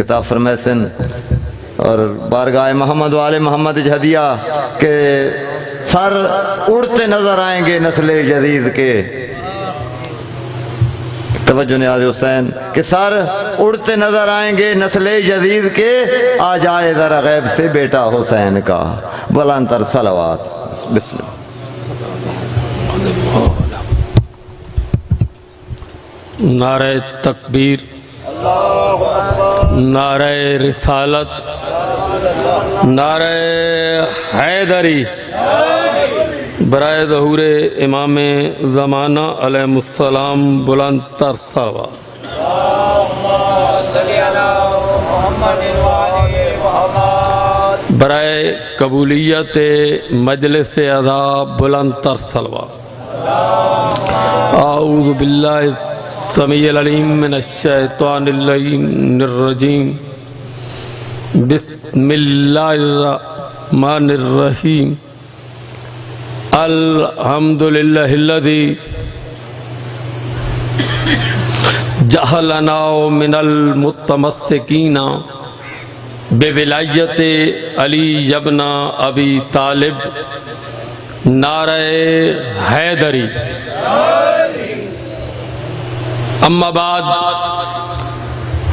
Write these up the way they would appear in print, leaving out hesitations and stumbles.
کتاب فرمیسن اور بارگاہ محمد والے محمد ہدیہ کہ سر اڑتے نظر آئیں گے نسل جدید کے، توجہ نیاز حسین، کہ سر اڑتے نظر آئیں گے نسل جدید کے، آ جائے ذرا غیب سے بیٹا حسین کا، بلند تر صلوات۔ بسم اللہ۔ نعرہ تکبیر، نعرہ رسالت، نعرہ حیدری برائے ظہور امام زمانہ علیہ السلام، بلند تر صلوات۔ برائے قبولیت مجلس اعضا، بلند تر صلوات۔ اعوذ باللہ السمیع العلیم من الشیطان اللعین الرجیم، بسم اللہ الرحمن الرحیم، الحمدللہ الذی جعلنا من المتمسکین بولایت علی ابن ابی طالب، نعرہ حیدری۔ اما بعد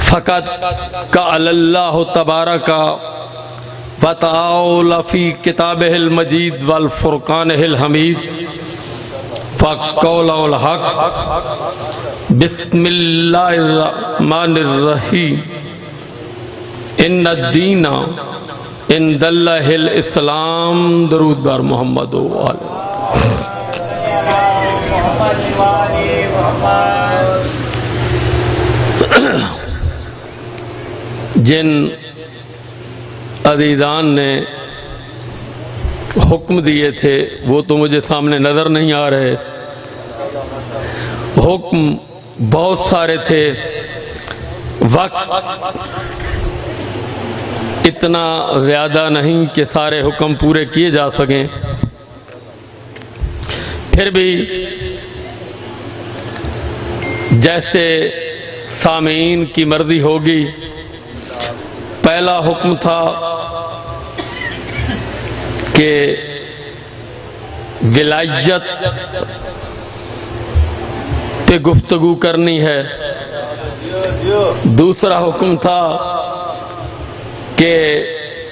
فقط قال اللہ تبارک و تعالی فی کتابہ المجید والفرقانہ الحمید، فقول الحق، بسم اللہ الرحمن الرحیم، ان الدین عند اللہ الاسلام، درود بر محمد و آلہ۔ جن عزیزان نے حکم دیے تھے وہ تو مجھے سامنے نظر نہیں آ رہے، حکم بہت سارے تھے، وقت اتنا زیادہ نہیں کہ سارے حکم پورے کیے جا سکیں، پھر بھی جیسے سامعین کی مرضی ہوگی۔ پہلا حکم تھا کہ ولایت پہ گفتگو کرنی ہے، دوسرا حکم تھا کہ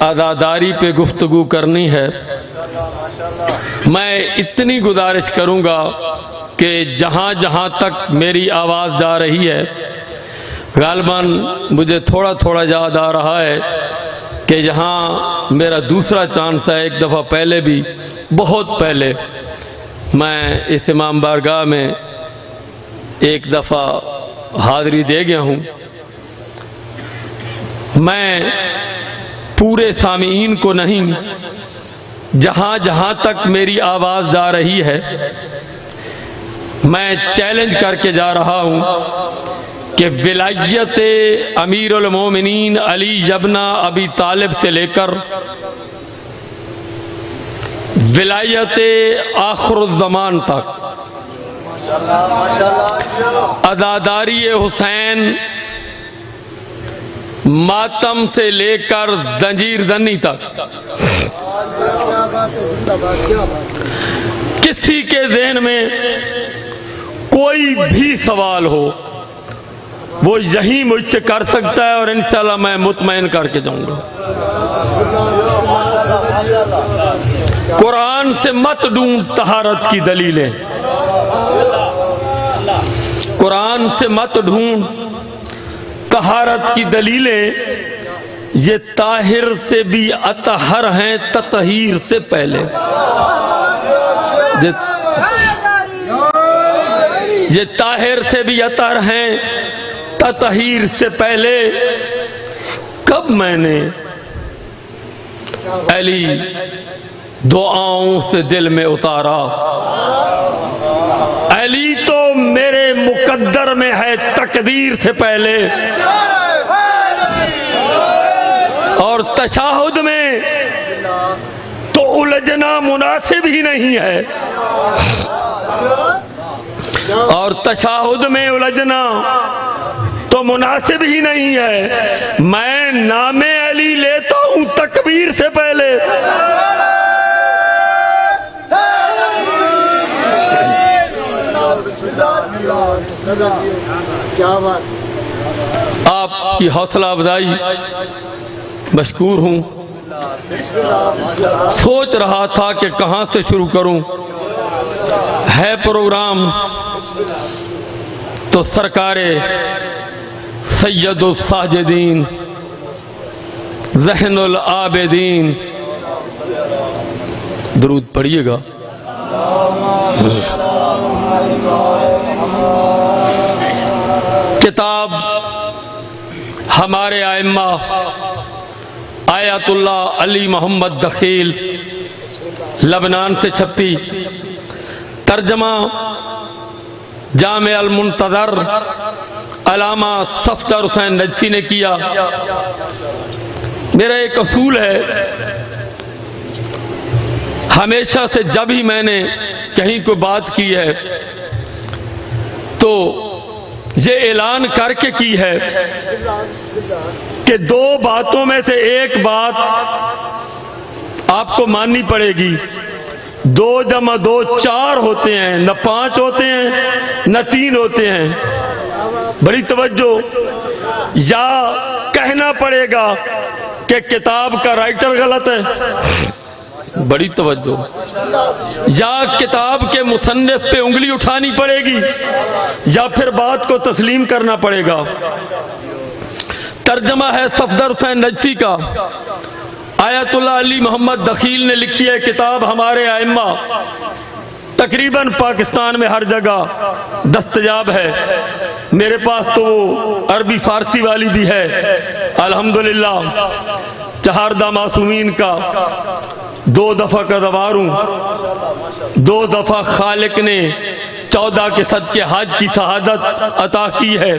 عزاداری پہ گفتگو کرنی ہے۔ میں اتنی گزارش کروں گا کہ جہاں جہاں تک میری آواز جا رہی ہے، غالباً مجھے تھوڑا تھوڑا یاد آ رہا ہے کہ جہاں میرا دوسرا چانس ہے، ایک دفعہ پہلے بھی، بہت پہلے میں اس امام بارگاہ میں ایک دفعہ حاضری دے گیا ہوں۔ میں پورے سامعین کو نہیں، جہاں جہاں تک میری آواز جا رہی ہے، میں چیلنج کر کے جا رہا ہوں کہ ولایت امیر المومنین علی ابن ابی طالب سے لے کر ولایت آخر الزمان تک، عزاداری حسین ماتم سے لے کر زنجیر زنی تک، کسی کے ذہن میں کوئی بھی سوال ہو وہ یہی مجھ سے کر سکتا ہے، اور انشاءاللہ میں مطمئن کر کے جاؤں گا۔ قرآن سے مت ڈھونڈ طہارت کی دلیلیں، قرآن سے مت ڈھونڈ طہارت کی دلیلیں، یہ طاہر سے بھی اطہر ہیں تطہیر سے پہلے، یہ طاہر سے بھی اطہر ہیں تطہیر سے پہلے۔ کب میں نے علی دعاؤں سے دل میں اتارا، علی تو میرے مقدر میں ہے تقدیر سے پہلے، اور تشہد میں تو الجھنا مناسب ہی نہیں ہے، اور تشہد میں الجھنا تو مناسب ہی نہیں ہے۔ میں نام علی لیتا ہوں تکبیر سے پہلے۔ آپ کی حوصلہ افزائی مشکور ہوں۔ سوچ رہا تھا کہ کہاں سے شروع کروں، ہے پروگرام تو سرکار سید الساجدین ذہن العابدین درود پڑھیے گا۔ کتاب ہمارے ائمہ آیت اللہ علی محمد دخیل لبنان سے چھپی، ترجمہ جامع المنتظر علامہ صفدر حسین نجفی نے کیا۔ میرا ایک اصول ہے، ہمیشہ سے جب ہی میں نے کہیں کوئی بات کی ہے تو یہ اعلان کر کے کی ہے کہ دو باتوں میں سے ایک بات آپ کو ماننی پڑے گی۔ 2 + 2 4 ہوتے ہیں، نہ 5 ہوتے ہیں نہ 3 ہوتے ہیں۔ بڑی توجہ، یا کہنا پڑے گا کہ کتاب کا رائٹر غلط ہے، بڑی توجہ، یا کتاب کے مصنف پہ انگلی اٹھانی پڑے گی، یا پھر بات کو تسلیم کرنا پڑے گا۔ ترجمہ ہے صفدر حسین نجفی کا، آیت اللہ علی محمد دخیل نے لکھی ہے کتاب ہمارے ائمہ، تقریباً پاکستان میں ہر جگہ دستیاب ہے۔ میرے پاس تو وہ عربی فارسی والی بھی ہے الحمدللہ۔ چہاردہ معصومین کا 2 دفعہ کا دوار ہوں، 2 دفعہ خالق نے 14 کے صدقے حج کی شہادت عطا کی ہے۔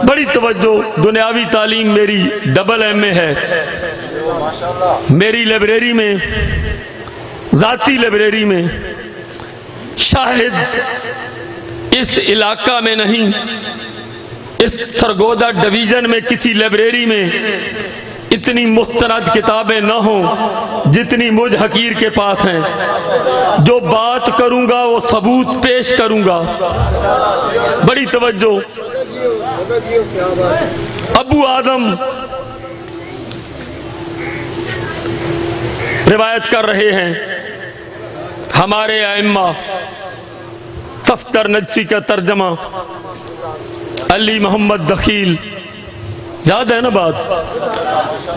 بڑی توجہ، دنیاوی تعلیم میری ڈبل MA ہے۔ میری لائبریری میں، ذاتی لائبریری میں، شاہد اس علاقہ میں نہیں، اس سرگودا ڈویژن میں کسی لائبریری میں اتنی مستند کتابیں نہ ہوں جتنی مجھ حقیر کے پاس ہیں۔ جو بات کروں گا وہ ثبوت پیش کروں گا۔ بڑی توجہ، ابو آدم روایت کر رہے ہیں، ہمارے ائمہ صفدر نجفی کا ترجمہ علی محمد دخیل، یاد ہے نا بات؟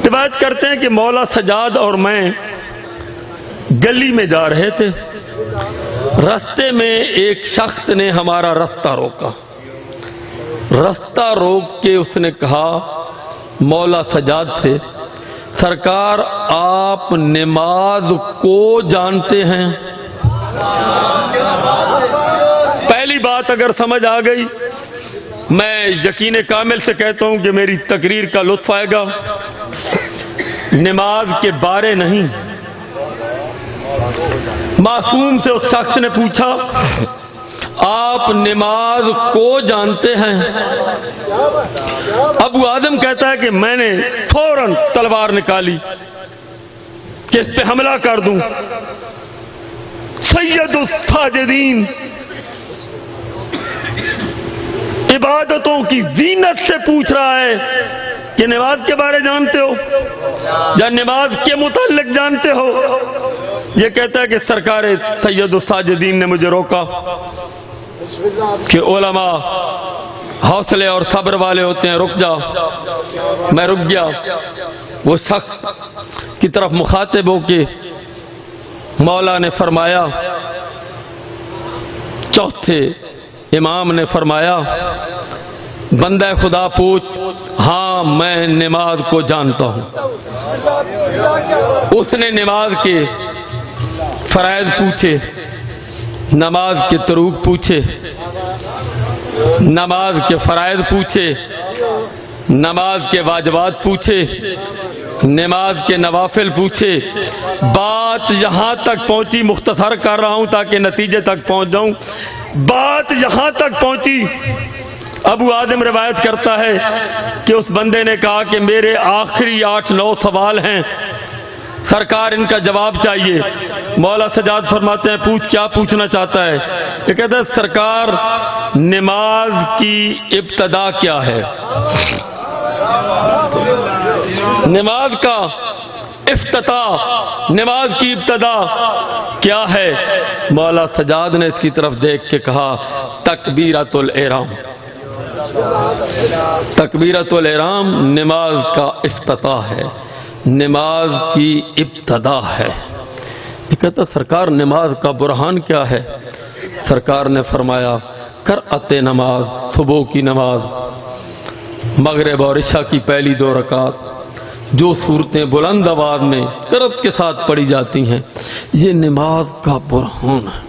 روایت کرتے ہیں کہ مولا سجاد اور میں گلی میں جا رہے تھے، رستے میں ایک شخص نے ہمارا رستہ روکا۔ رستہ روک کے اس نے کہا مولا سجاد سے، سرکار آپ نماز کو جانتے ہیں؟ پہلی بات اگر سمجھ آ گئی، میں یقین کامل سے کہتا ہوں کہ میری تقریر کا لطف آئے گا۔ نماز کے بارے نہیں، معصوم سے اس شخص نے پوچھا آپ نماز کو جانتے ہیں؟ ابو آدم کہتا ہے کہ میں نے فوراً تلوار نکالی کہ اس پہ حملہ کر دوں۔ سید الساجدین، عبادتوں کی زینت سے پوچھ رہا ہے کہ نماز کے بارے جانتے ہو یا نماز کے متعلق جانتے ہو؟ یہ کہتا ہے کہ سرکار سید الساجدین نے مجھے روکا کہ علماء حوصلے اور صبر والے ہوتے ہیں، رک جا۔ میں رک گیا۔ وہ شخص کی طرف مخاطب ہو کے مولا نے فرمایا، چوتھے امام نے فرمایا بندہ خدا پوچھ، ہاں میں نماز کو جانتا ہوں۔ اس نے نماز کے فرائض پوچھے، نماز کے طروق پوچھے، نماز کے فرائض پوچھے، نماز کے واجبات پوچھے، نماز کے نوافل پوچھے۔ بات یہاں تک پہنچی، مختصر کر رہا ہوں تاکہ نتیجے تک پہنچ جاؤں، بات یہاں تک پہنچی ابو آدم روایت کرتا ہے کہ اس بندے نے کہا کہ میرے آخری 8-9 سوال ہیں، سرکار ان کا جواب چاہیے۔ مولا سجاد فرماتے ہیں پوچھ، کیا پوچھنا چاہتا ہے؟ یہ کہتا ہے سرکار نماز کی ابتدا کیا ہے؟ نماز کا افتتاح، نماز کی ابتدا کیا ہے؟ مولا سجاد نے اس کی طرف دیکھ کے کہا تکبیرۃ الاحرام۔ تکبیرۃ الاحرام نماز کا افتتاح ہے، نماز کی ابتدا ہے۔ یہ کہتا سرکار نماز کا برہان کیا ہے؟ سرکار نے فرمایا قرأت نماز، صبح کی نماز، مغرب اور عشاء کی پہلی 2 رکعت، جو صورتیں بلند آواز میں قرأت کے ساتھ پڑھی جاتی ہیں، یہ نماز کا برہان ہے۔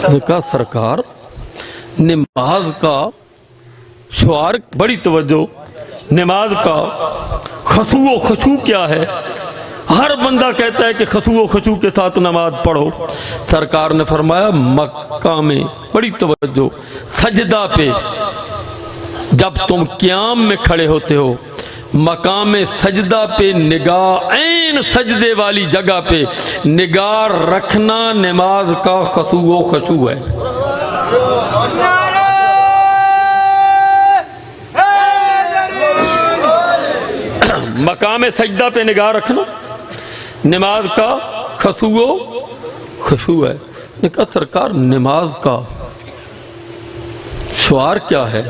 نے کہا سرکار نماز کا شعار، بڑی توجہ، نماز کا خشوع و خشوع کیا ہے؟ ہر بندہ کہتا ہے کہ خشوع و خشوع کے ساتھ نماز پڑھو۔ سرکار نے فرمایا مقام میں، بڑی توجہ، سجدہ پہ جب تم قیام میں کھڑے ہوتے ہو، مقام سجدہ پہ نگاہ، عین سجدے والی جگہ پہ نگاہ رکھنا نماز کا خشوع و خشوع ہے۔ مقام سجدہ پہ نگاہ رکھنا نماز کا خشوع و خشوع ہے۔ نے کہا سرکار نماز کا شعار کیا ہے؟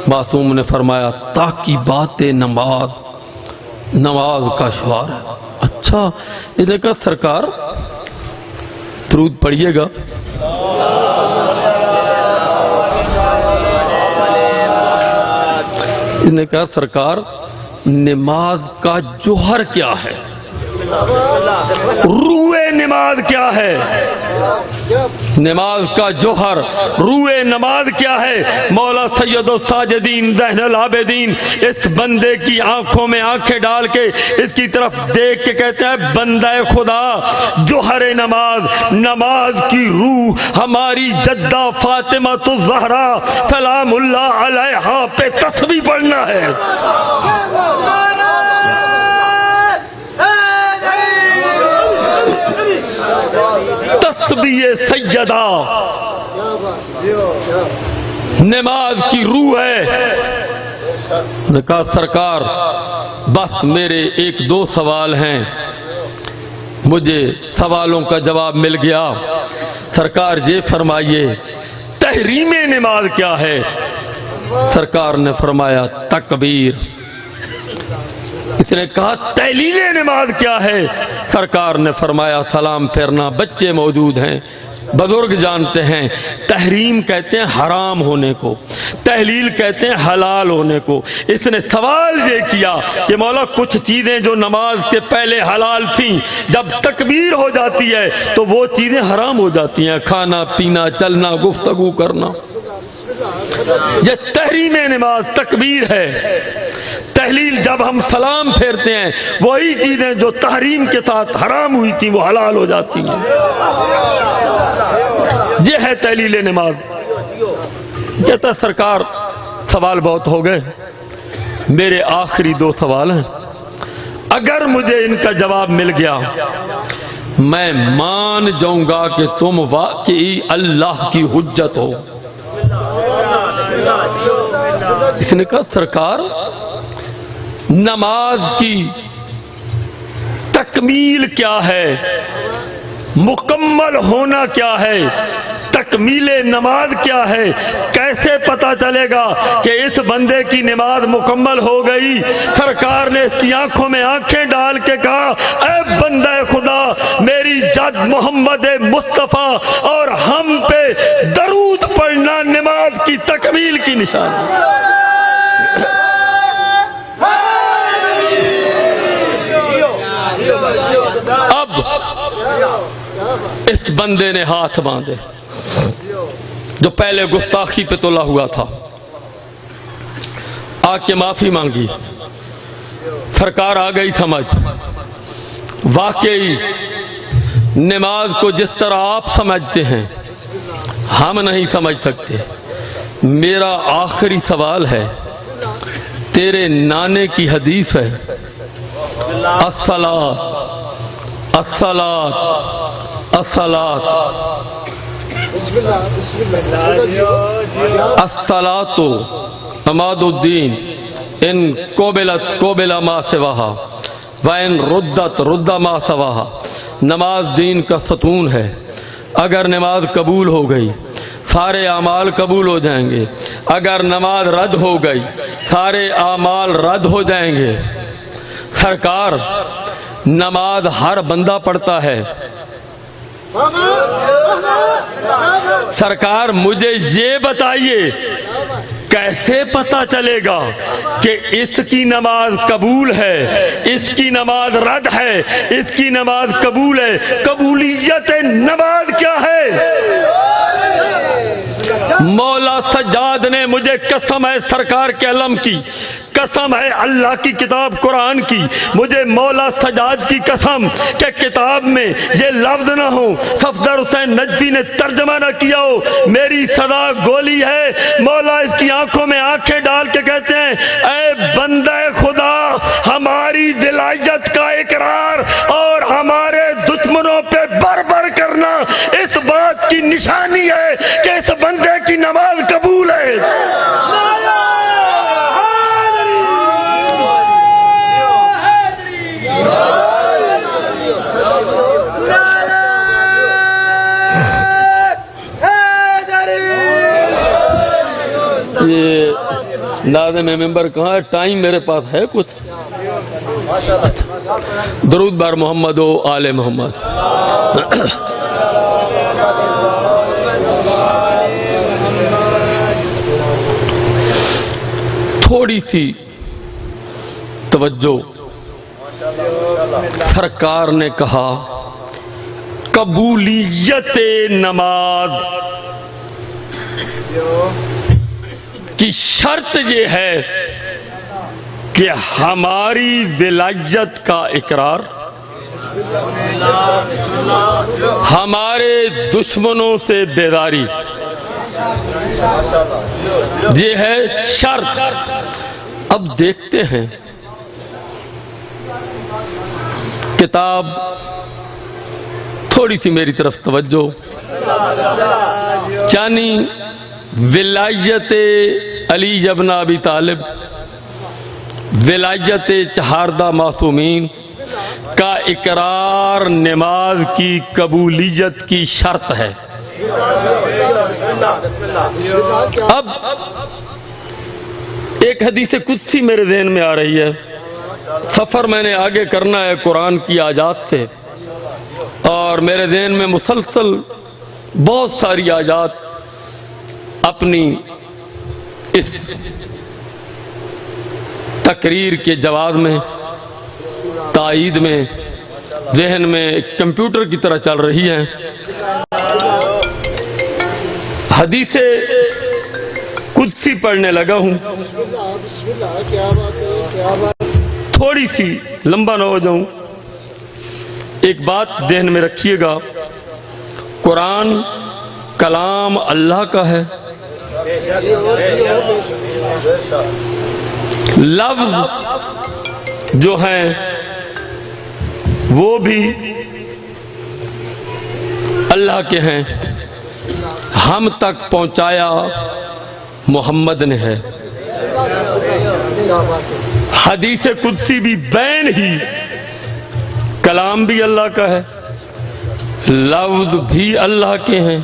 معصوم نے فرمایا تاکی بات نماز، نماز کا شعار ہے۔ اچھا، یہ نے کہا سرکار درود پڑھیے گا۔ اس نے کہا سرکار نماز کا جوہر کیا ہے؟ روح نماز کیا ہے؟ نماز کا جوہر، روح نماز کیا ہے؟ مولا سید الساجدین زین العابدین اس بندے کی آنکھوں میں آنکھیں ڈال کے اس کی طرف دیکھ کے کہتے ہیں بندہ خدا، جوہر نماز، نماز کی روح ہماری جدہ فاطمہ الزہرا سلام اللہ علیہا پہ تسبیح پڑھنا ہے۔ تسبیح سیدہ نماز کی روح ہے۔ نے کہا سرکار بس میرے 1-2 سوال ہیں، مجھے سوالوں کا جواب مل گیا۔ سرکار یہ فرمائیے تحریم نماز کیا ہے؟ سرکار نے فرمایا تکبیر۔ اس نے کہا تحلیل نماز کیا ہے؟ سرکار نے فرمایا سلام پھیرنا۔ بچے موجود ہیں، بزرگ جانتے ہیں، تحریم کہتے ہیں حرام ہونے کو، تحلیل کہتے ہیں حلال ہونے کو۔ اس نے سوال یہ کیا کہ مولا کچھ چیزیں جو نماز کے پہلے حلال تھیں جب تکبیر ہو جاتی ہے تو وہ چیزیں حرام ہو جاتی ہیں، کھانا پینا، چلنا، گفتگو کرنا۔ یہ تحریم نماز تکبیر ہے۔ تحلیل جب ہم سلام پھیرتے ہیں وہی چیزیں جو تحریم کے ساتھ حرام ہوئی تھیں وہ حلال ہو جاتی ہیں۔ یہ ہے تحلیل نماز۔ کہتا سرکار سوال بہت ہو گئے، میرے آخری 2 سوال ہیں، اگر مجھے ان کا جواب مل گیا میں مان جاؤں گا کہ تم واقعی اللہ کی حجت ہو۔ اس نے کہا سرکار نماز کی تکمیل کیا ہے؟ مکمل ہونا کیا ہے؟ تکمیل نماز کیا ہے؟ کیسے پتا چلے گا کہ اس بندے کی نماز مکمل ہو گئی؟ سرکار نے اس کی آنکھوں میں آنکھیں ڈال کے کہا اے بندہ خدا، میری جد محمد مصطفیٰ اور ہم پہ درود پڑھنا نماز کی تکمیل کی نشانی۔ اب اس بندے نے ہاتھ باندھے جو پہلے گستاخی پہ تلا ہوا تھا، آ کے معافی مانگی۔ سرکار آ گئی سمجھ، واقعی نماز کو جس طرح آپ سمجھتے ہیں ہم نہیں سمجھ سکتے۔ میرا آخری سوال ہے، تیرے نانے کی حدیث ہے، الصلاۃ الصلاۃ الصلاۃ الصلاۃ عماد الدین ان قبلت قبل ما سواہا وَإِن ردت رد ما سواہا۔ نماز دین کا ستون ہے، اگر نماز قبول ہو گئی سارے اعمال قبول ہو جائیں گے، اگر نماز رد ہو گئی سارے اعمال رد ہو جائیں گے۔ سرکار نماز ہر بندہ پڑھتا ہے، سرکار مجھے یہ بتائیے کیسے پتہ چلے گا کہ اس کی نماز قبول ہے، اس کی نماز رد ہے، اس کی نماز قبول ہے؟ قبولیت نماز کیا ہے؟ مولا سجاد نے مجھے قسم ہے سرکار کے علم کی، قسم ہے اللہ کی کتاب قرآن کی، مجھے مولا سجاد کی قسم کہ کتاب میں یہ لفظ نہ ہو، صفدر حسین نجفی نے ترجمہ نہ کیا ہو، میری صدا گولی ہے۔ مولا اس کی آنکھوں میں آنکھیں ڈال کے کہتے ہیں، اے بندہ خدا، ہماری ولایت کا اقرار اور ہمارے دشمنوں پہ بربر کرنا اس بات کی نشانی ہے کہ اس بندے کی نماز قبول ہے۔ یہ ناظم ممبر کہاں ہے؟ ٹائم میرے پاس ہے کچھ؟ درود بر محمد و آل محمد۔ تھوڑی سی توجہ، سرکار نے کہا قبولیت نماز کی شرط یہ ہے کہ ہماری ولایت کا اقرار، ہمارے دشمنوں سے بیداری، یہ ہے شرط۔ اب دیکھتے ہیں کتاب، تھوڑی سی میری طرف توجہ، چانی ولایت علی ابن ابی طالب، ولایت چہاردہ معصومین کا اقرار نماز کی قبولیت کی شرط ہے۔ اب ایک حدیث قدسی میرے ذہن میں آ رہی ہے، سفر میں نے آگے کرنا ہے قرآن کی آیات سے، اور میرے ذہن میں مسلسل بہت ساری آیات اپنی اس تقریر کے جواز میں، تائید میں، ذہن میں کمپیوٹر کی طرح چل رہی ہے۔ حدیث قدسی پڑھنے لگا ہوں، تھوڑی سی لمبا نہ ہو جاؤں، ایک بات ذہن میں رکھیے گا، قرآن کلام اللہ کا ہے، لفظ جو ہیں وہ بھی اللہ کے ہیں، ہم تک پہنچایا محمد نے ہے۔ حدیث قدسی بھی بین ہی کلام بھی اللہ کا ہے، لفظ بھی اللہ کے ہیں،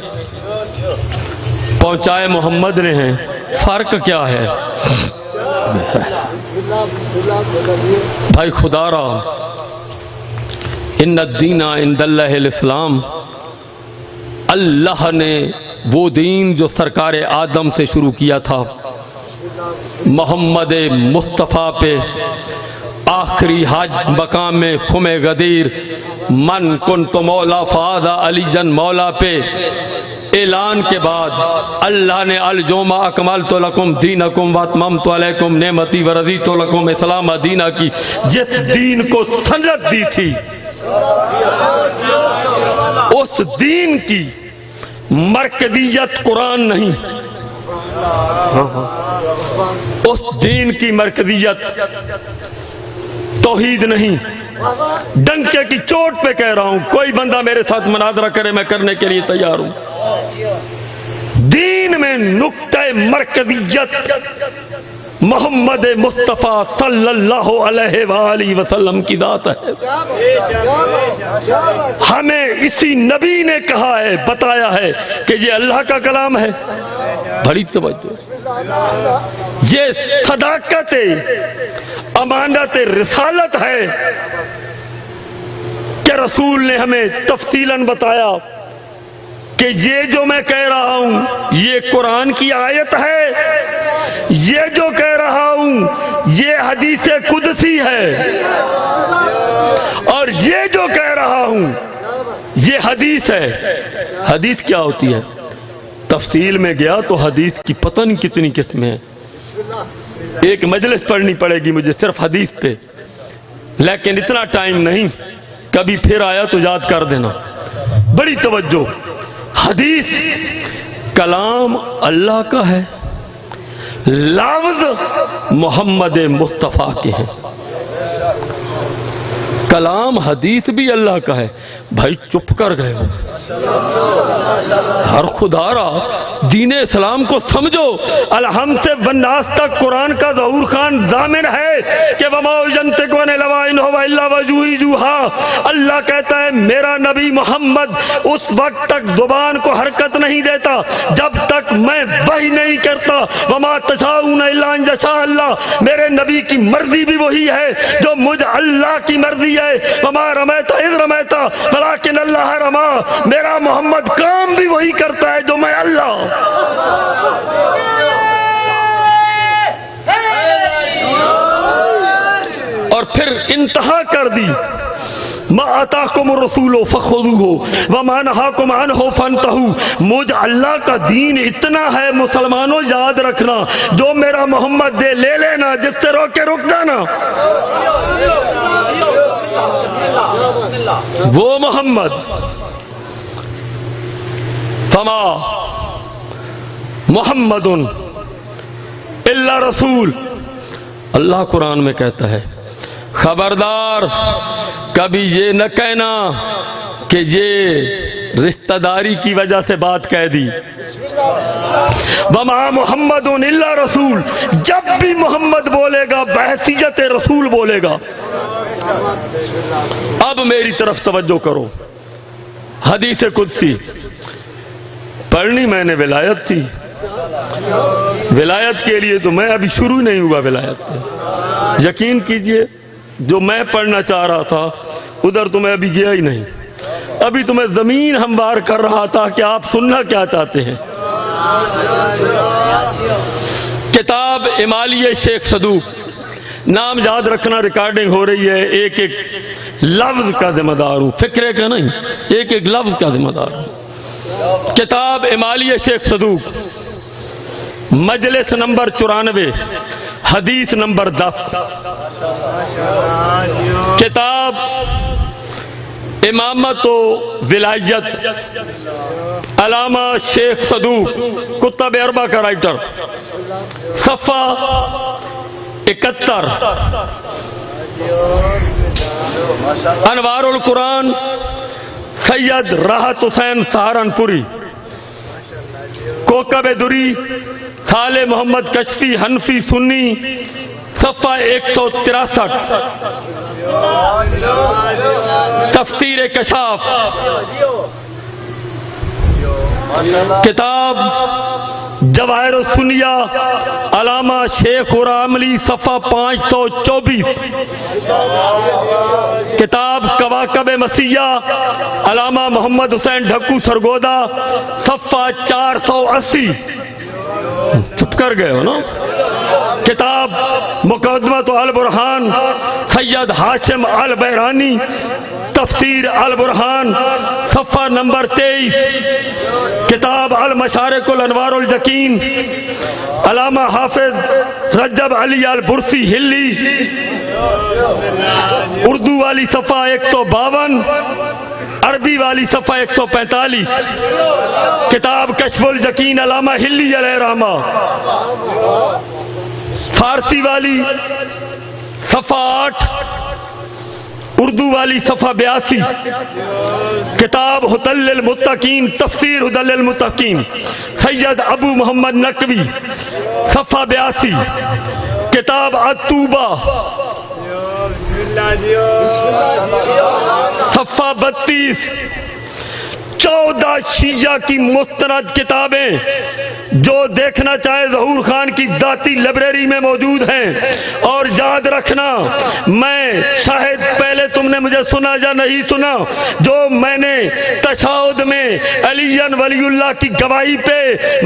پہنچائے محمد نے ہیں۔ فرق کیا ہے بھائی خدا را؟ ان الدین عند اللہ الاسلام، اللہ نے وہ دین جو سرکار آدم سے شروع کیا تھا محمد مصطفیٰ پہ، آخری حج مقام خم غدیر من کنت مولا فاذا علی جن مولا پہ اعلان کے بعد اللہ نے الجوم اکملت لکم دینکم واتممت علیکم نعمتی ورضیت لکم اسلام دینہ کی جس دین کو سنت دی تھی، اس دین کی مرکزیت قرآن نہیں، اس دین کی مرکزیت توحید نہیں، ڈنکے کی چوٹ پہ کہہ رہا ہوں، کوئی بندہ میرے ساتھ مناظرہ کرے میں کرنے کے لیے تیار ہوں۔ دین میں نقطہ مرکزیت محمد مصطفیٰ صلی اللہ علیہ وآلہ وسلم کی ذات ہے۔ ہمیں اسی نبی نے کہا ہے، بتایا ہے کہ یہ اللہ کا کلام ہے۔ بڑی توجہ، یہ صداقت امانت رسالت ہے کہ رسول نے ہمیں تفصیلاً بتایا کہ یہ جو میں کہہ رہا ہوں یہ قرآن کی آیت ہے، یہ جو کہہ رہا ہوں یہ حدیث قدسی ہے، اور یہ جو کہہ رہا ہوں یہ حدیث ہے۔ حدیث کیا ہوتی ہے؟ تفصیل میں گیا تو حدیث کی پتہ نہیں کتنی قسمیں ہیں، ایک مجلس پڑھنی پڑے گی مجھے صرف حدیث پہ، لیکن اتنا ٹائم نہیں، کبھی پھر آیا تو یاد کر دینا۔ بڑی توجہ، حدیث کلام اللہ کا ہے، لفظ محمد مصطفیٰ کے ہیں۔ کلام حدیث بھی اللہ کا ہے۔ بھائی چپ کر گئے ہو، ہر خدا را دین اسلام کو سمجھو۔ الحمد سے والناس تک قرآن کا ظہور خان ضامن ہے کہ وما ينطق عن الهوى ان هو الا وحی یوحی۔ اللہ کہتا ہے میرا نبی محمد اس وقت تک زبان کو حرکت نہیں دیتا جب تک میں وحی نہیں کرتا۔ وما تشاءون الا ان یشاء اللہ، میرے نبی کی مرضی بھی وہی ہے جو مجھ اللہ کی مرضی ہے۔ وما رمیت اذ رمیت ولکن اللہ رما، میرا محمد کام بھی وہی کرتا ہے جو میں اللہ۔ اور پھر انتہا کر دی، ما آتاکم الرسول فخذوہ وما نہاکم عنہ فانتہوا۔ مجھ اللہ کا دین اتنا ہے مسلمانوں، یاد رکھنا، جو میرا محمد دے لے لینا، جس سے روکے رک جانا۔ وہ محمد فما محمد الا رسول، اللہ قرآن میں کہتا ہے خبردار کبھی یہ نہ کہنا کہ یہ رشتہ داری کی وجہ سے بات کہہ دی۔ وما محمد الا رسول، جب بھی محمد بولے گا بحیثیت رسول بولے گا۔ اب میری طرف توجہ کرو، حدیث قدسی پڑھنی میں نے ولایت تھی، ولایت کے لیے تو میں ابھی شروع نہیں ہوا ولایت پہ۔ یقین کیجئے جو میں پڑھنا چاہ رہا تھا ادھر تو میں ابھی گیا ہی نہیں، ابھی تو میں زمین ہموار کر رہا تھا کہ آپ سننا کیا چاہتے ہیں۔ کتاب امالیہ شیخ صدوق، نام یاد رکھنا، ریکارڈنگ ہو رہی ہے، ایک ایک لفظ کا ذمہ دار ہوں، فکرے کا نہیں، ایک ایک لفظ کا ذمہ دار ہوں۔ کتاب امالیہ شیخ صدوق، مجلس نمبر 94، حدیث نمبر 10۔ کتاب امامت و ولایت، علامہ شیخ صدوق، کتب اربع کا رائٹر، صفحہ 71۔ انوار القرآن سید راحت حسین سہارنپوری، کوکب دری صالح محمد کشفی حنفی سنی، صفحہ 163۔ تفسیر کشاف، کتاب جواہر السنیہ، علامہ شیخ راملی، صفحہ 524۔ کتاب کواکب مسیح، علامہ محمد حسین ڈھکو سرگودا، صفحہ 480۔ چپ کر گئے ہو نا؟ کتاب مقدمۃ البرہان سید ہاشم البیرانی، تفسیر البرہان، صفحہ نمبر 23۔ کتاب المشارق الانوار الجکین، علامہ حافظ رجب علی البرسی ہلی، اردو والی، صفحہ 152۔ عربی والی صفحہ 145، کتاب کشف الیقین علامہ ہلی علیہ رحمہ، فارسی والی صفحہ 8، اردو والی صفحہ 82، کتاب ہدی للمتقین، تفسیر ہدی للمتقین سید ابو محمد نقوی، صفحہ 82، کتاب التوبہ صفحہ 32، 14 شیعہ کی مستند کتابیں جو دیکھنا چاہے ظہور خان کی ذاتی لائبریری میں موجود ہیں۔ اور یاد رکھنا، میں شاید پہلے تم نے مجھے سنا یا نہیں سنا، جو میں نے تشہد میں علی ولی اللہ کی گواہی پہ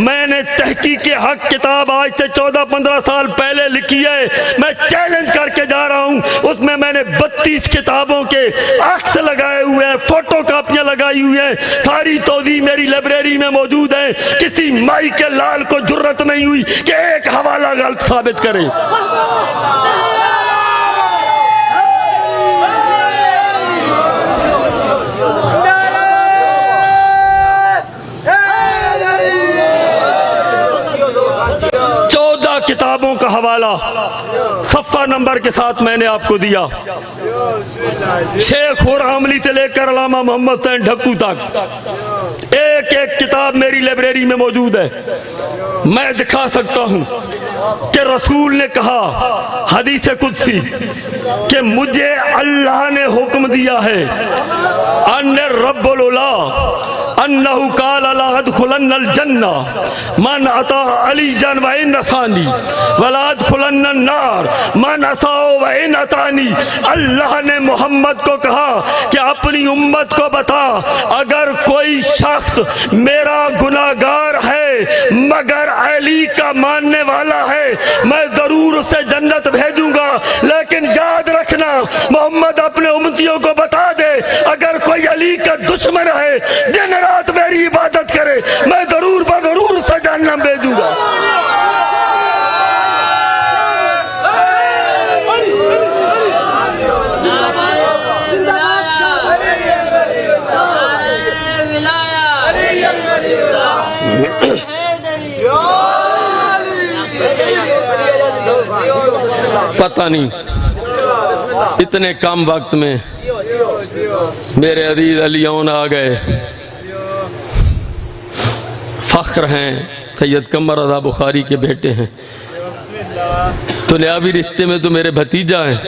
میں نے تحقیق حق کتاب آج سے 14-15 سال پہلے لکھی ہے، میں چیلنج کر کے جا رہا ہوں، اس میں نے 32 کتابوں کے عکس لگائے ہوئے ہیں، فوٹو کاپیاں لگائی ہوئی ہیں، ساری توضیح میری لائبریری میں موجود ہے۔ کسی مائی کے لال کو جرت نہیں ہوئی کہ ایک حوالہ غلط ثابت کرے۔ کتابوں کا حوالہ صفحہ نمبر کے ساتھ میں نے آپ کو دیا، شیخ حاملی سے لے کر علامہ محمد حسین ڈھکو تک ایک ایک کتاب میری لائبریری میں موجود ہے۔ میں دکھا سکتا ہوں کہ رسول نے کہا حدیث قدسی کہ مجھے اللہ نے حکم دیا ہے ان رب العلا انہو قال لا ادخلن الجنہ من اطاع علی و ان عصانی ولا ادخلن النار من عصا و ان اطاعنی۔ اللہ نے محمد کو کہا کہ اپنی امت کو بتا، اگر کوئی شخص میرا گناہگار ہے مگر علی کا ماننے والا ہے، میں ضرور اسے جنت بھیجوں گا۔ لیکن یاد رکھنا، محمد اپنے امتیوں کو بتا دے، اگر کوئی علی کا دشمن ہے دن رات میری عبادت کرے، میں ضرور بضرور اسے جہنم بھیجوں گا۔ پتہ نہیں اتنے کم وقت میں میرے عزیز علیون آ گئے، فخر ہیں، سید قمر رضا بخاری کے بیٹے ہیں، دنیاوی رشتے میں تو میرے بھتیجا ہیں،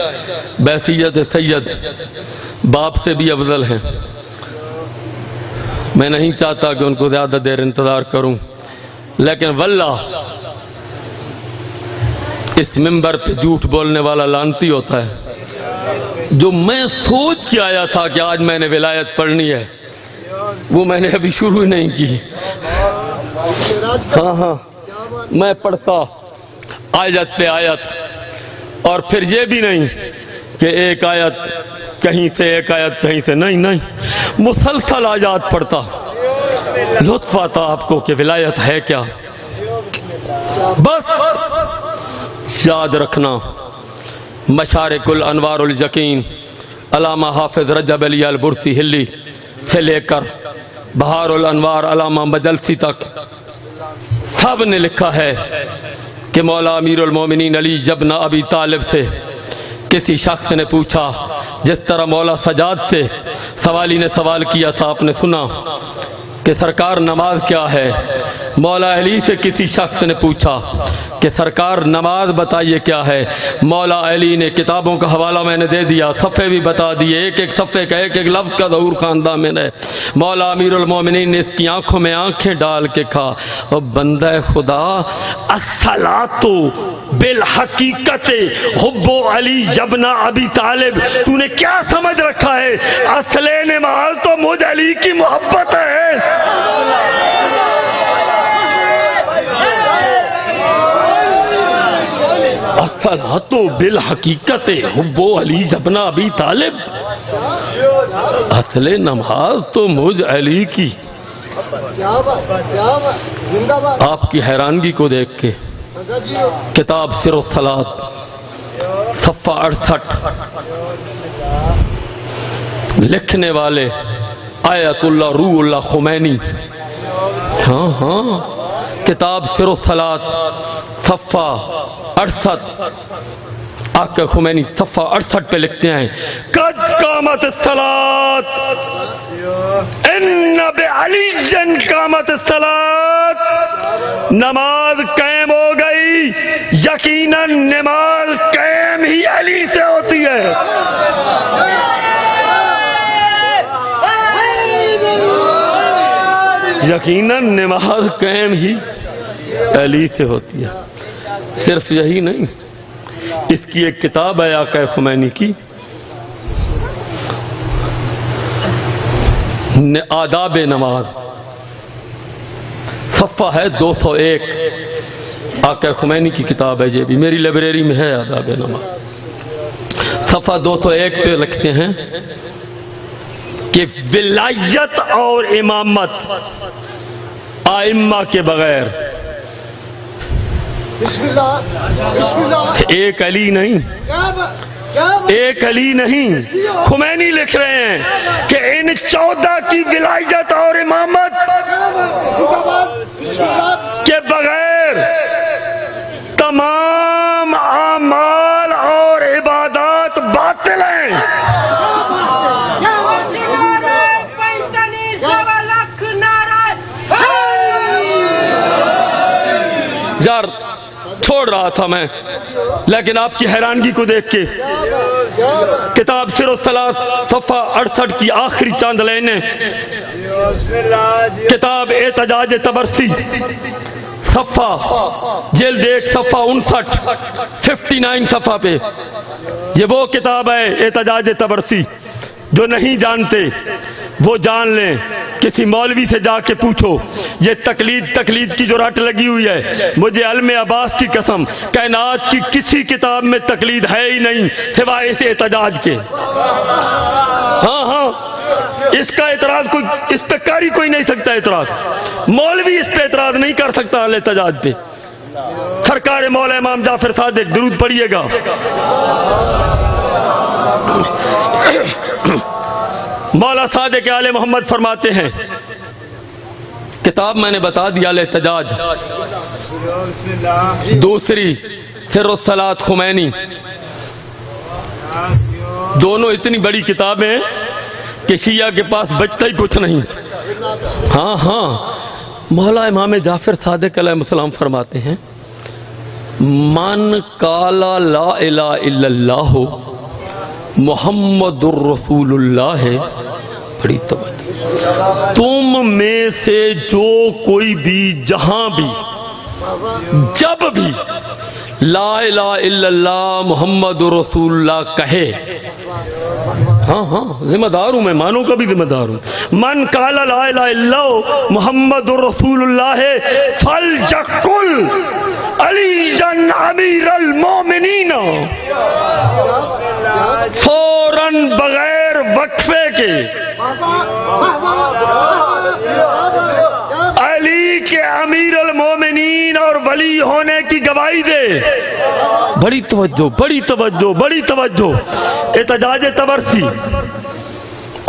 بحیثیت سید باپ سے بھی افضل ہیں۔ میں نہیں چاہتا کہ ان کو زیادہ دیر انتظار کروں، لیکن واللہ اس منبر پہ جھوٹ بولنے والا لعنتی ہوتا ہے۔ جو میں سوچ کے آیا تھا کہ آج میں نے ولایت پڑھنی ہے، وہ میں نے ابھی شروع ہی نہیں کی۔ ہاں میں پڑھتا آیت پہ آیت، اور پھر یہ بھی نہیں کہ ایک آیت کہیں سے ایک آیت کہیں سے، نہیں، مسلسل آیات پڑھتا۔ لطف آتا آپ کو کہ ولایت ہے کیا۔ بس یاد رکھنا، مشارق الانوار الیقین علامہ حافظ رجب علی البرسی ہلی سے لے کر بہار الانوار علامہ مجلسی تک سب نے لکھا ہے کہ مولا امیر المومنین علی ابن ابی طالب سے کسی شخص نے پوچھا، جس طرح مولا سجاد سے سوالی نے سوال کیا تھا، آپ نے سنا کہ سرکار نماز کیا ہے۔ مولا علی سے کسی شخص نے پوچھا کہ سرکار نماز بتائیے کیا ہے۔ مولا علی نے کتابوں کا حوالہ میں نے دے دیا، صفحے بھی بتا دیے، ایک ایک صفحے کا ایک ایک لفظ کا ظہور خاندان میں نے۔ مولا امیر المومنین نے اس کی آنکھوں میں آنکھیں ڈال کے کہا، او بندہ خدا، الصلاۃ بالحقیقت حب علی ابن ابی طالب، تو نے کیا سمجھ رکھا ہے؟ اصل نماز تو مجھ علی کی محبت ہے۔ الصلاۃ بالحقیقت حب علی ابن ابی طالب، اصل نماز تو مجھ علی کی۔ آپ کی حیرانگی کو دیکھ کے کتاب سر الصلاۃ صفحہ 68 لکھنے والے آیت اللہ روح اللہ خمینی، ہاں ہاں، کتاب سر الصلاۃ صفحہ 68، آقا خمینی صفحہ 68 پہ لکھتے ہیں قد قامت الصلاۃ ان بعلی قامت الصلاۃ، نماز قائم ہو گئی، یقیناً نماز قائم ہی علی سے ہوتی ہے۔ یقیناً نماز قائم ہی علی سے ہوتی ہے۔ صرف یہی نہیں، اس کی ایک کتاب ہے آقا خمینی کی، آداب نماز، صفحہ ہے 201، آقا خمینی کی کتاب ہے، یہ بھی میری لائبریری میں ہے، آداب نماز، صفحہ 201 پہ لکھتے ہیں کہ ولایت اور امامت ائمہ کے بغیر ایک علی نہیں، ایک علی نہیں، خمینی لکھ رہے ہیں کہ ان 14 کی ولایت اور امامت کے بغیر تمام اعمال اور عبادات باطل ہیں۔ یار چھوڑ رہا تھا میں، لیکن آپ کی حیرانگی کو دیکھ کے کتاب سر الصلاۃ صفحہ 68 کی آخری چاند لائنیں، کتاب احتجاج طبرسی صفحہ جلد 1 صفحہ 59 صفحہ پہ، یہ وہ کتاب ہے احتجاج طبرسی، جو نہیں جانتے وہ جان لیں، کسی مولوی سے جا کے پوچھو، یہ تقلید کی جو رٹ لگی ہوئی ہے، مجھے علم عباس کی قسم کائنات کی کسی کتاب میں تقلید ہے ہی نہیں سوائے اس احتجاج کے۔ ہاں ہاں، اس کا اعتراض کوئی، اس پہ کاری کوئی نہیں سکتا اعتراض، مولوی اس پہ اعتراض نہیں کر سکتا احتجاج پہ۔ سرکار مولا امام جعفر صادق، درود پڑھیے گا۔ مولا صادق آل محمد فرماتے ہیں، کتاب میں نے بتا دیا الاحتجاج، دوسری سر الصلاۃ خمینی، دونوں اتنی بڑی کتابیں ہیں کہ شیعہ کے پاس بچتا ہی کچھ نہیں۔ ہاں ہاں، مولا امام جعفر صادق علیہ السلام فرماتے ہیں من قال لا الہ الا اللہ محمد الرسول اللہ ہے، بڑی توجہ، تم میں سے جو کوئی بھی جہاں بھی جب بھی لا الہ الا اللہ محمد رسول اللہ کہے، ہاں ہاں ذمہ دار ہوں میں، مانوں کا بھی ذمہ دار ہوں، من قال لا الہ الا اللہ محمد رسول اللہ فلیقل علی امیر المومنین، فوراً بغیر وقفے کے علی کے امیر المومنین اور ولی ہونے کی گواہی دے۔ بڑی توجہ، بڑی توجہ، بڑی توجہ۔ احتجاج طبرسی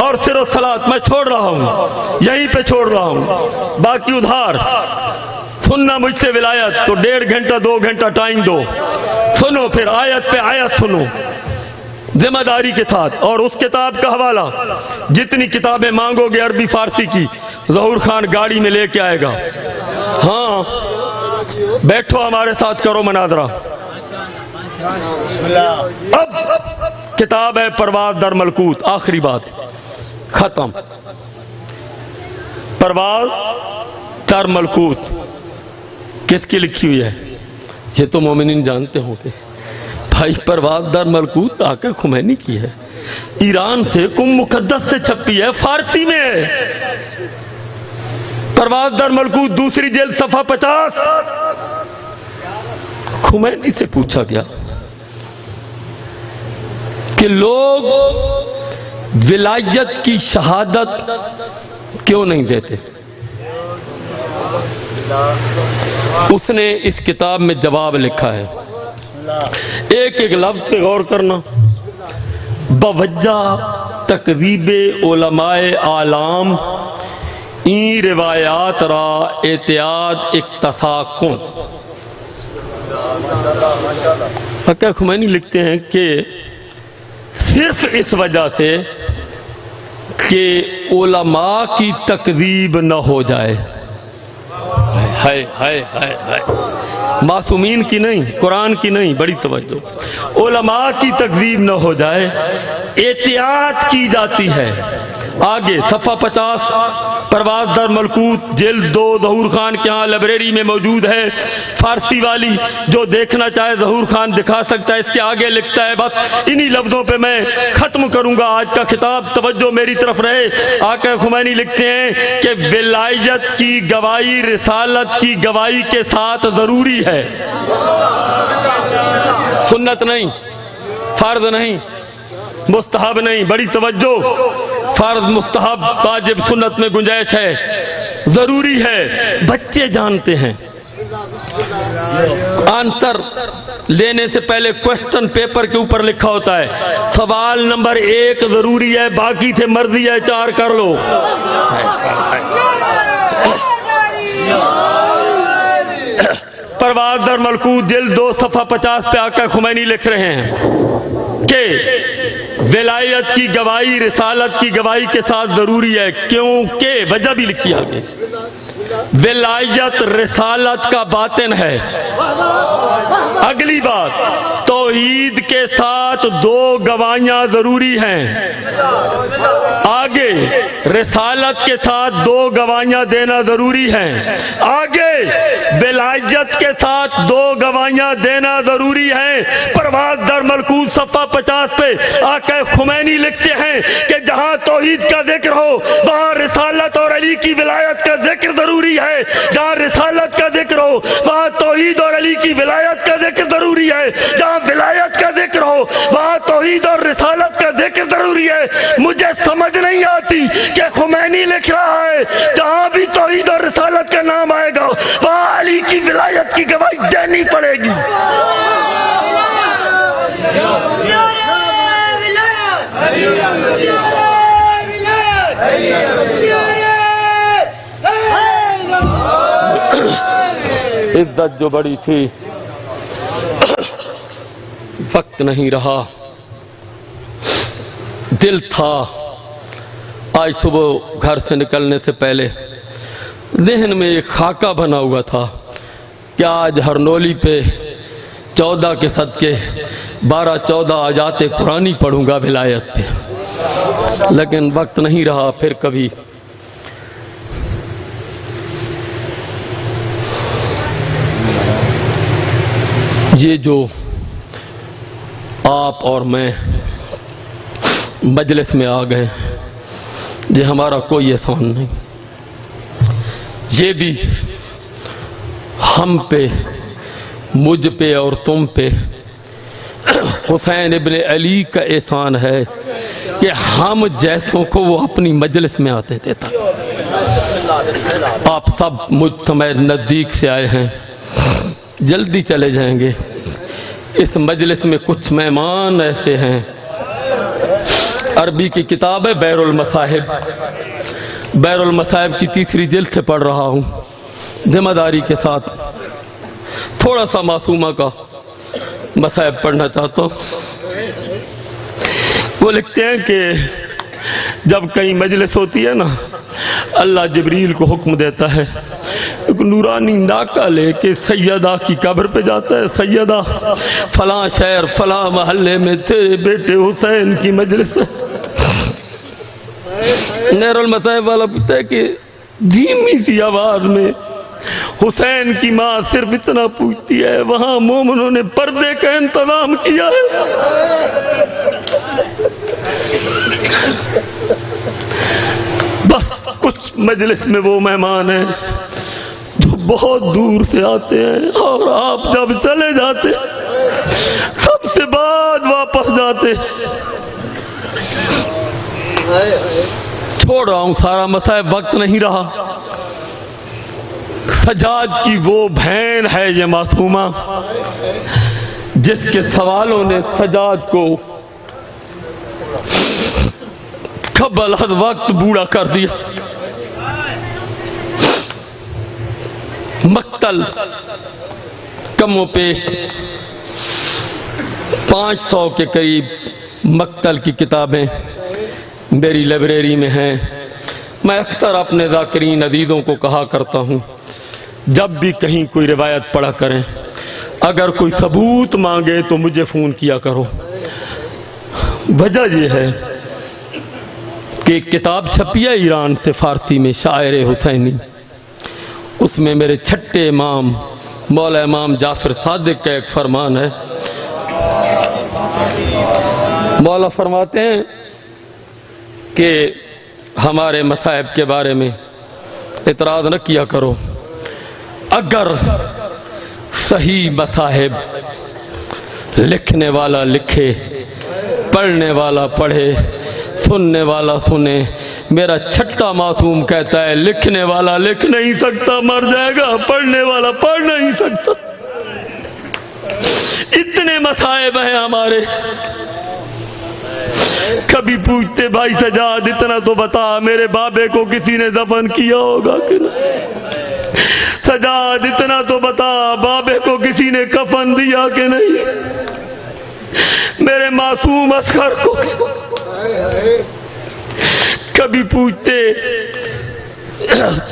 اور سر الصلاۃ میں چھوڑ رہا ہوں، یہیں پہ چھوڑ رہا ہوں، باقی ادھار سننا مجھ سے ولایت تو 1.5 گھنٹہ 2 گھنٹہ ٹائم دو، سنو پھر آیت پہ آیت سنو ذمہ داری کے ساتھ، اور اس کتاب کا حوالہ جتنی کتابیں مانگو گے عربی فارسی کی ظہور خان گاڑی میں لے کے آئے گا۔ ہاں بیٹھو ہمارے ساتھ، کرو مناظرہ۔ اب کتاب ہے پرواز در ملکوت، آخری بات ختم، پرواز در ملکوت کس کی لکھی ہوئی ہے؟ یہ تو مومنین جانتے ہوں گے بھائی، پرواز در ملکوت آقا خمینی کی ہے، ایران سے کم مقدس سے چھپی ہے، فارسی میں ہے۔ پرواز در ملکوت دوسری جلد صفحہ 50، خمینی سے پوچھا گیا کہ لوگ ولایت کی شہادت کیوں نہیں دیتے؟ اس نے اس کتاب میں جواب لکھا ہے، ایک ایک لفظ پہ غور کرنا، بوجہ تقریب علماء عالم این روایات را اعتیاد اقتصا کن۔ حقہ خمینی لکھتے ہیں کہ صرف اس وجہ سے کہ علماء کی تکذیب نہ ہو جائے، ہائے ہائے ہائے ہائے، معصومین کی نہیں، قرآن کی نہیں، بڑی توجہ، علماء کی تکذیب نہ ہو جائے احتیاط کی جاتی ہے۔ آگے صفحہ 50 پرواز در ملکوت جلد 2 ظہور خان کے ہاں لائبریری میں موجود ہے، فارسی والی، جو دیکھنا چاہے ظہور خان دکھا سکتا ہے۔ اس کے آگے لکھتا ہے، بس انہی لفظوں پہ میں ختم کروں گا آج کا خطاب، توجہ میری طرف رہے۔ آقا خمینی لکھتے ہیں کہ ولایت کی گواہی رسالت کی گواہی کے ساتھ ضروری ہے، سنت نہیں، فرض نہیں، مستحب نہیں، بڑی توجہ، فرض مستحب واجب سنت میں گنجائش ہے، ضروری ہے۔ بچے جانتے ہیں، آنسر لینے سے پہلے کوسچن پیپر کے اوپر لکھا ہوتا ہے سوال نمبر 1 ضروری ہے، باقی سے مرضی ہے 4 کر لو۔ پرواز در ملکوت جلد 2 صفحہ 50 پہ آقا خمینی لکھ رہے ہیں کہ ولایت کی گواہی رسالت کی گواہی کے ساتھ ضروری ہے، کیونکہ وجہ بھی لکھی آگے، ولایت رسالت کا باطن ہے۔ اگلی بات، توحید کے ساتھ 2 گواہیاں ضروری ہیں۔ آگے رسالت کے ساتھ 2 گواہیاں دینا ضروری ہیں۔ آگے ولایت کے ساتھ 2 گواہیاں دینا ضروری ہیں۔ پرواز در ملکوت صفحہ 50 پہ آقا خمینی لکھتے ہیں کہ جہاں توحید کا ذکر ہو وہاں رسالت اور علی کی ولایت کا ذکر ضروری ہے، جہاں رسالت کا ذکر ہو وہاں توحید اور علی کی ولایت کا ذکر ضروری ہے، جہاں ولایت کا ذکر ہو وہاں توحید اور رسالت کا ذکر ضروری ہے۔ مجھے سمجھ نہیں آتی کہ خمینی لکھ رہا ہے جہاں بھی توحید اور رسالت کا نام آئے گا وہاں علی کی ولایت کی گواہی دینی پڑے گی۔ عزت جو بڑی تھی، وقت نہیں رہا، دل تھا۔ آج صبح گھر سے نکلنے سے پہلے ذہن میں ایک خاکہ بنا ہوا تھا کہ آج ہرنولی پہ 14 کے صدقے 12-14 آیات قرآنی پڑھوں گا ولایت پہ، لیکن وقت نہیں رہا، پھر کبھی۔ یہ جو آپ اور میں مجلس میں آ گئے، یہ ہمارا کوئی احسان نہیں، یہ بھی ہم پہ، مجھ پہ اور تم پہ حسین ابن علی کا احسان ہے کہ ہم جیسوں کو وہ اپنی مجلس میں آتے دیتا۔ آپ سب مجھ سمیت نزدیک سے آئے ہیں، جلدی چلے جائیں گے۔ اس مجلس میں کچھ مہمان ایسے ہیں، عربی کی کتاب ہے بیر المصاحب، بیر المصاحب کی 3ری جلد سے پڑھ رہا ہوں، ذمہ داری کے ساتھ تھوڑا سا معصومہ کا مصاحب پڑھنا چاہتا ہوں۔ وہ لکھتے ہیں کہ جب کہیں مجلس ہوتی ہے نا، اللہ جبریل کو حکم دیتا ہے، ایک نورانی ناکہ لے کے سیدہ کی قبر پہ جاتا ہے، سیدہ فلاں شہر فلاں محلے میں تیرے بیٹے حسین کی مجلس ہے۔ نیر المصاحب والا پوچھتا ہے کہ دھیمی سی آواز میں حسین کی ماں صرف اتنا پوچھتی ہے، وہاں مومنوں نے پردے کا انتظام کیا ہے؟ بس کچھ مجلس میں وہ مہمان ہیں جو بہت دور سے آتے ہیں، اور آپ جب چلے جاتے سب سے بعد واپس جاتے۔ چھوڑ رہا ہوں سارا مصائب، وقت نہیں رہا۔ سجاد کی وہ بہن ہے یہ معصومہ جس کے سوالوں نے سجاد کو قبل از وقت بوڑھا کر دیا. مقتل کم و پیش 500 کے قریب مقتل کی کتابیں میری لائبریری میں ہیں. میں اکثر اپنے ذاکرین عزیزوں کو کہا کرتا ہوں جب بھی کہیں کوئی روایت پڑھا کریں اگر کوئی ثبوت مانگے تو مجھے فون کیا کرو. وجہ یہ ہے کہ ایک کتاب چھپی ہے ایران سے فارسی میں شاعر حسینی. اس میں میرے چھٹے امام مولا امام جعفر صادق کا ایک فرمان ہے. مولا فرماتے ہیں کہ ہمارے مصائب کے بارے میں اعتراض نہ کیا کرو. اگر صحیح مصائب لکھنے والا لکھے، پڑھنے والا پڑھے، سننے والا سنے. میرا چھٹا معصوم کہتا ہے لکھنے والا لکھ نہیں سکتا، مر جائے گا. پڑھنے والا پڑھ نہیں سکتا. اتنے مصائب ہیں ہمارے. کبھی پوچھتے بھائی سجاد اتنا تو بتا میرے بابے کو کسی نے دفن کیا ہوگا کہ نہیں؟ سجاد اتنا تو بتا بابے کو کسی نے کفن دیا کہ نہیں؟ میرے معصوم اصغر کو کبھی پوچھتے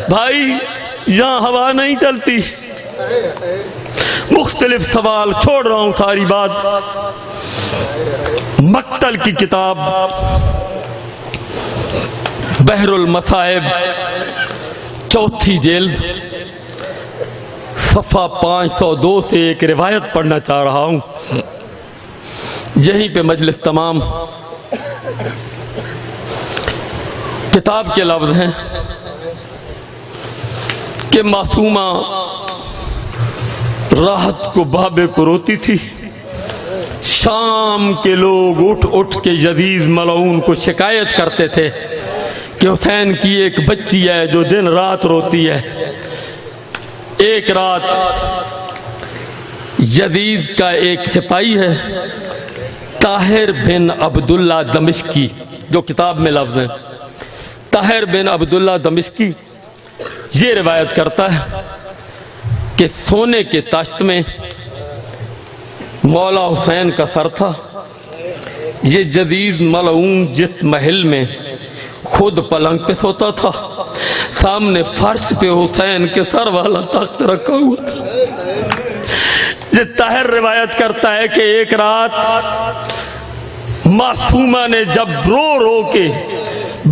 بھائی یہاں ہوا نہیں چلتی. مختلف سوال چھوڑ رہا ہوں ساری بات. مقتل کی کتاب بحر المصائب 4 جلد صفحہ 502 سے ایک روایت پڑھنا چاہ رہا ہوں. یہیں پہ مجلس تمام. کتاب کے لفظ ہیں کہ معصومہ راحت کو بابے کو روتی تھی. شام کے لوگ اٹھ اٹھ کے یزید ملعون کو شکایت کرتے تھے کہ حسین کی ایک بچی ہے جو دن رات روتی ہے. ایک رات یزید کا ایک سپاہی ہے طاہر بن عبداللہ دمشقی، جو کتاب میں لفظ ہے طاہر بن عبداللہ دمشقی، یہ روایت کرتا ہے کہ سونے کے تاشت میں مولا حسین کا سر تھا. یہ جدید ملعون جس محل میں خود پلنگ پہ سوتا تھا سامنے فرش پہ حسین کے سر والا تخت رکھا ہوا تھا. یہ طاہر روایت کرتا ہے کہ ایک رات معصومہ نے جب رو رو کے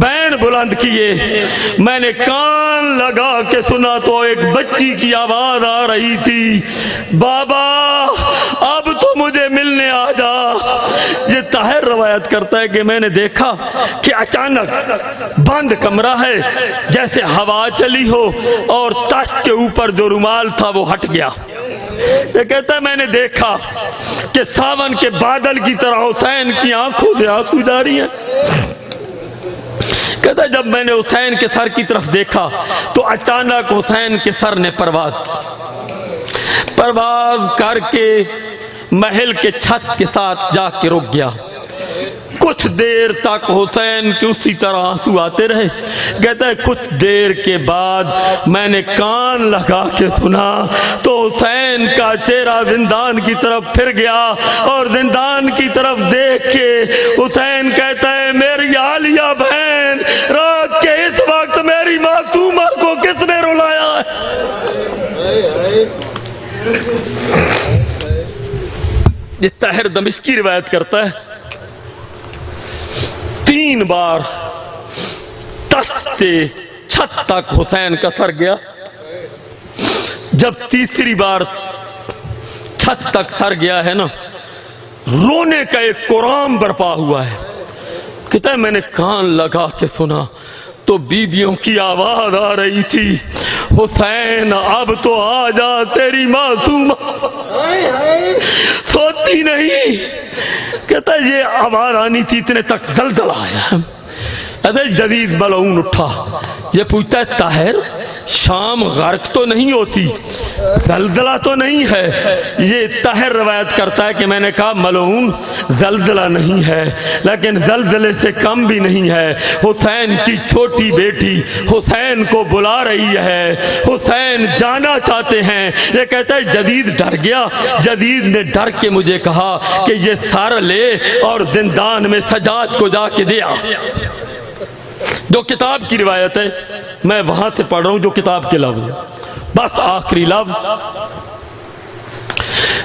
بین بلند کیے میں نے کان لگا کے سنا تو ایک بچی کی آواز آ رہی تھی بابا اب تو مجھے ملنے آ جا. یہ طاہر روایت کرتا ہے کہ میں نے دیکھا کہ اچانک بند کمرہ ہے جیسے ہوا چلی ہو اور تخت کے اوپر جو رومال تھا وہ ہٹ گیا. یہ کہتا ہے میں نے دیکھا کہ ساون کے بادل کی طرح حسین کی آنکھوں سے آنسو جاری ہیں. کہتا ہے جب میں نے حسین کے سر کی طرف دیکھا تو اچانک حسین کے سر نے پرواز کر کے محل کے چھت کے ساتھ جا کے رک گیا. کچھ دیر تک حسین کے اسی طرح آنسو آتے رہے. کہتا ہے کچھ دیر کے بعد میں نے کان لگا کے سنا تو حسین کا چہرہ زندان کی طرف پھر گیا اور زندان کی طرف دیکھ کے حسین کہتا ہے میری عالیہ بہن رات کے اس وقت میری معصومہ کو کس نے رلایا ہے. یہ طاہر دمشقی روایت کرتا ہے 3 بار تخت سے چھت تک حسین کا سر گیا. جب تیسری بار چھت تک سر گیا ہے نا رونے کا ایک قرآن برپا ہوا ہے. کہتا ہے میں نے کان لگا کے سنا تو بیبیوں کی آواز آ رہی تھی حسین اب تو آ جا تیری معصومہ سوتی نہیں. کہتا ہے یہ آواز آنی تھی اتنے تک زلزلہ آیا. جدید ملعون اٹھا. یہ پوچھتا ہے طاہر شام غرق تو نہیں ہوتی، زلزلہ تو نہیں ہے۔ یہ طاہر روایت کرتا ہے کہ میں نے کہا ملعون زلزلہ نہیں ہے لیکن زلزلے سے کم بھی نہیں ہے۔ حسین کی چھوٹی بیٹی حسین کو بلا رہی ہے، حسین جانا چاہتے ہیں۔ یہ کہتا ہے جدید ڈر گیا، جدید نے ڈر کے مجھے کہا کہ یہ سر لے اور زندان میں سجاد کو جا کے دیا۔ جو کتاب کی روایت ہے میں وہاں سے پڑھ رہا ہوں، جو کتاب کے لفظ بس آخری لفظ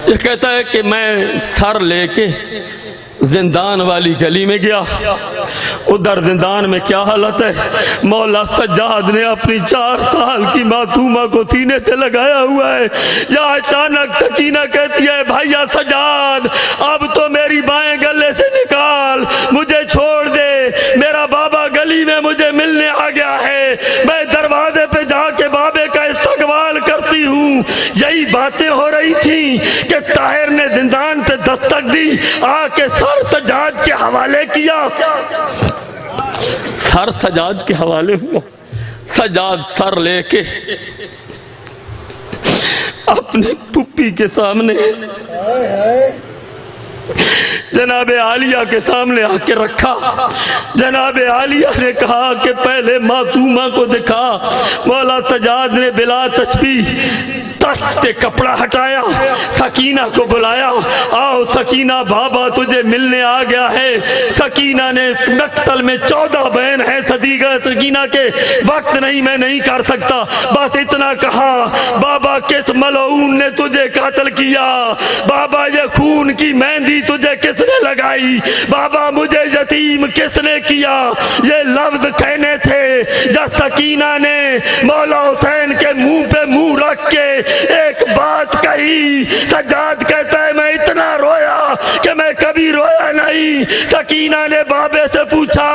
یہ کہتا ہے کہ میں سر لے کے زندان والی گلی میں گیا۔ ادھر زندان میں کیا حالت ہے، مولا سجاد نے اپنی 4 سال کی معصومہ کو سینے سے لگایا ہوا ہے۔ یا اچانک سکینہ کہتی ہے بھائیا سجاد اب تو میری بائیں گلے سے نکال، مجھے چھوڑ دے، میرا بابا گلی میں مجھے ملنے آ گیا ہے، میں دروازے پہ جا کے بابے کا استقبال کرتی ہوں۔ یہی باتیں ہو رہی تھیں کہ طاہر نے زندان پہ دستک دی، آ کے سر سجاد کے حوالے کیا۔ سر سجاد کے حوالے ہوا، سجاد سر لے کے اپنے پھپھی کے سامنے جناب عالیہ کے سامنے آ کے رکھا۔ جناب عالیہ نے کہا کہ پہلے معصومہ کو دکھا۔ مولا سجاد نے بلا تشبیہ تشت سے کپڑا ہٹایا، سکینہ کو بلایا، آؤ سکینہ بابا تجھے ملنے آ گیا ہے۔ سکینہ نے مقتل میں 14 بہن ہے صدیقہ سکینہ کے، وقت نہیں میں نہیں کر سکتا، بس اتنا کہا بابا کس ملعون نے تجھے قتل کیا، بابا یہ خون کی مہندی تجھے کس نے لگائی، بابا مجھے یتیم کس نے کیا۔ یہ لفظ کہنے تھے جب سکینہ نے مولا حسین کے منہ پہ منہ رکھ کے ایک بات کہی۔ سجاد کہتا ہے میں اتنا رویا کہ میں کبھی رویا نہیں۔ سکینہ نے بابے سے پوچھا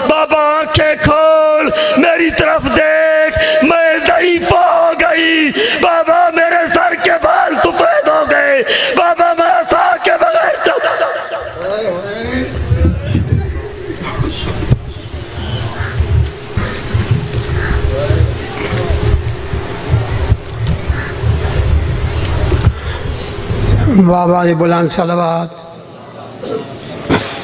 بابا آنکھیں کھول میری طرف دیکھ، میں ضعیف ہو گئی، بابا میرے سر کے بال سفید ہو گئے، بابا میں عصا کے بغیر چل بابا بلند صلوات۔